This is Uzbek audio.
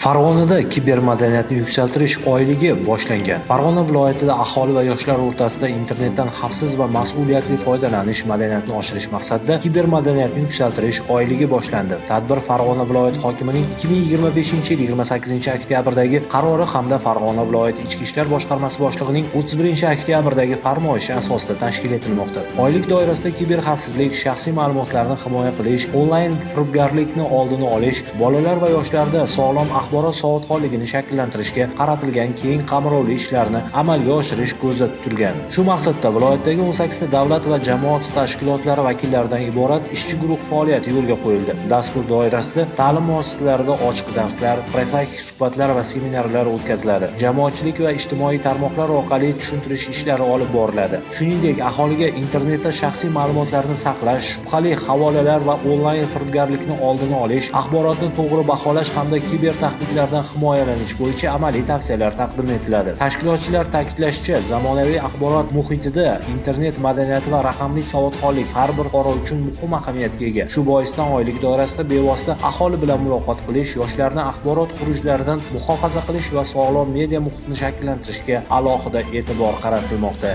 Farg'onada kibermadaniyatni yuksaltirish oyligi boshlangan. Farg'ona viloyatida aholi va yoshlar o'rtasida internetdan xavfsiz va mas'uliyatli foydalanish madaniyatini oshirish maqsadida kibermadaniyatni yuksaltirish oyligi boshlandi. Tadbir Farg'ona viloyat hokimining 2025-yil 28-oktyabrdagi qarori hamda Farg'ona viloyati Ichki ishlar boshqarmasi boshlig'ining 31-oktyabrdagi farmoyishi asosida tashkil etilmoqda. Oylik doirasida kiberxavfsizlik, shaxsiy ma'lumotlarni himoya qilish, onlayn firibgarlikni oldini olish, bolalar va yoshlarda sog'lom axborot savodxonligini shakllantirishga qaratilgan keng qamrovli ishlarni amalga oshirish ko'zda tutilgan. Shu maqsadda viloyatdagi 18 ta davlat va jamoat tashkilotlari vakillaridan iborat ishchi guruh faoliyati yo'lga qo'yildi. Dastur doirasida ta'lim muassasalarida ochiq darslar, profilaktik suhbatlar va seminarlar o'tkaziladi. Jamoatchilik va ijtimoiy tarmoqlar orqali tushuntirish ishlari olib boriladi. Shuningdek, aholiga internetda shaxsiy ma'lumotlarni saqlash, shubhali havolalar va onlayn firibgarlikni oldini olish, axborotni to'g'ri baholash hamda kiber tahdidlardan himoyalanish bo'yicha amaliy tavsiyalar taqdim etiladi. Tashkilotchilar ta'kidlashicha, zamonaviy axborot muhitida internet madaniyati va raqamli savodxonlik har bir fuqaro uchun muhim ahamiyatga ega. Shu boisdan oylik doirasida bevosita aholi bilan muloqot qilish, yoshlarni axborot xurujlaridan muhofaza qilish va sog'lom media muhitini shakllantirishga alohida e'tibor qaratilmoqda.